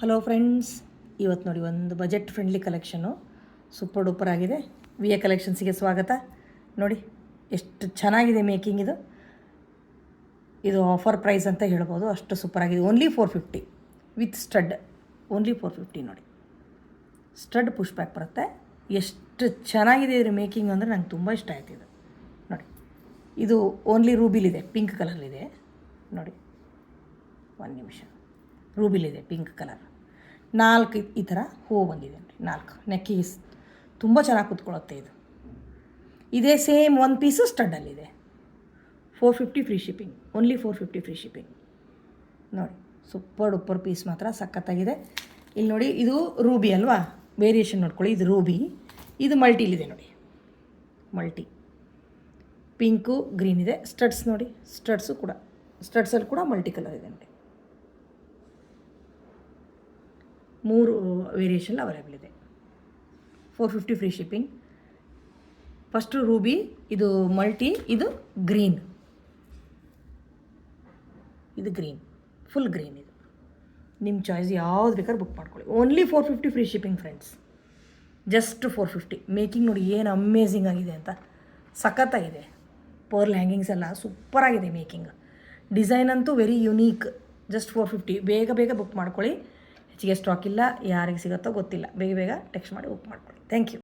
Hello friends, ಇವತ್ತು ನೋಡಿ ಒಂದು budget friendly collection super duper ಆಗಿದೆ. ವಿ ಎ ಕಲೆಕ್ಷನ್ಸಿಗೆ ಸ್ವಾಗತ. ನೋಡಿ ಎಷ್ಟು ಚೆನ್ನಾಗಿದೆ ಮೇಕಿಂಗ್. ಇದು ಆಫರ್ ಪ್ರೈಸ್ ಅಂತ ಹೇಳ್ಬೋದು, ಅಷ್ಟು ಸೂಪರಾಗಿದೆ. Only 450 with stud, only 450. ನೋಡಿ ಸ್ಟಡ್ ಪುಷ್ ಬ್ಯಾಕ್ ಬರುತ್ತೆ. ಎಷ್ಟು ಚೆನ್ನಾಗಿದೆ ಇದ್ರ ಮೇಕಿಂಗ್ ಅಂದರೆ ನಂಗೆ ತುಂಬ ಇಷ್ಟ ಆಯ್ತು ಇದು. ನೋಡಿ ಇದು ಓನ್ಲಿ ರೂಬಿಲಿದೆ, ಪಿಂಕ್ ಕಲರ್ಲಿದೆ. ನೋಡಿ ಒಂದು ನಿಮಿಷ, ರೂಬಿಲಿದೆ ಪಿಂಕ್ ಕಲರ್. 4 ಈ ಥರ ಹೂವು ಬಂದಿದೆ ನೋಡಿ, 4 ನೆಕ್ಕಿಗೆ ತುಂಬ ಚೆನ್ನಾಗಿ ಕೂತ್ಕೊಳ್ಳುತ್ತೆ ಇದು. ಇದೇ ಸೇಮ್ ಒಂದು ಪೀಸು ಸ್ಟಡ್ಡಲ್ಲಿದೆ. 450 free shipping, only 450 free shipping. ನೋಡಿ ಸೂಪರ್ ಡೂಪರ್ ಪೀಸ್ ಮಾತ್ರ ಸಖತ್ತಾಗಿದೆ. ಇಲ್ಲಿ ನೋಡಿ, ಇದು ರೂಬಿ ಅಲ್ವಾ, ವೇರಿಯೇಷನ್ ನೋಡ್ಕೊಳ್ಳಿ. ಇದು ರೂಬಿ, ಇದು ಮಲ್ಟಿಲಿದೆ ನೋಡಿ, ಮಲ್ಟಿ ಪಿಂಕು ಗ್ರೀನ್ ಇದೆ. ಸ್ಟಡ್ಸ್ ನೋಡಿ, ಸ್ಟಡ್ಸು ಕೂಡ, ಸ್ಟಡ್ಸಲ್ಲಿ ಕೂಡ ಮಲ್ಟಿ ಕಲರ್ ಇದೆ ನೋಡಿ. 3 ವೇರಿಯೇಷನ್ ಅವೈಲೇಬಲ್ ಇದೆ. 450 ಫ್ರೀ ಶಿಪ್ಪಿಂಗ್. ಫಸ್ಟು ರೂಬಿ, ಇದು ಮಲ್ಟಿ, ಇದು ಗ್ರೀನ್, ಇದು ಗ್ರೀನ್, ಫುಲ್ ಗ್ರೀನ್. ಇದು ನಿಮ್ಮ ಚಾಯ್ಸ್, ಯಾವ್ದು ಬೇಕಾದ್ರೂ ಬುಕ್ ಮಾಡ್ಕೊಳ್ಳಿ. Only 450 free shipping friends, just 450. Making ನೋಡಿ ಏನು ಅಮೇಝಿಂಗ್ ಆಗಿದೆ ಅಂತ, ಸಖತ್ತಾಗಿದೆ. ಪರ್ಲ್ ಹ್ಯಾಂಗಿಂಗ್ಸ್ ಎಲ್ಲ ಸೂಪರಾಗಿದೆ ಮೇಕಿಂಗ್. ಡಿಸೈನ್ ಅಂತೂ ವೆರಿ ಯುನೀಕ್. ಜಸ್ಟ್ 450. ಬೇಗ ಬೇಗ ಬುಕ್ ಮಾಡ್ಕೊಳ್ಳಿ. ಹೆಚ್ಚಿಗೆ ಸ್ಟಾಕ್ ಇಲ್ಲ, ಯಾರಿಗೆ ಸಿಗುತ್ತೋ ಗೊತ್ತಿಲ್ಲ. ಬೇಗ ಬೇಗ ಟೆಕ್ಸ್ಟ್ ಮಾಡಿ ಬುಕ್ ಮಾಡ್ಕೊಳ್ಳಿ. Thank you.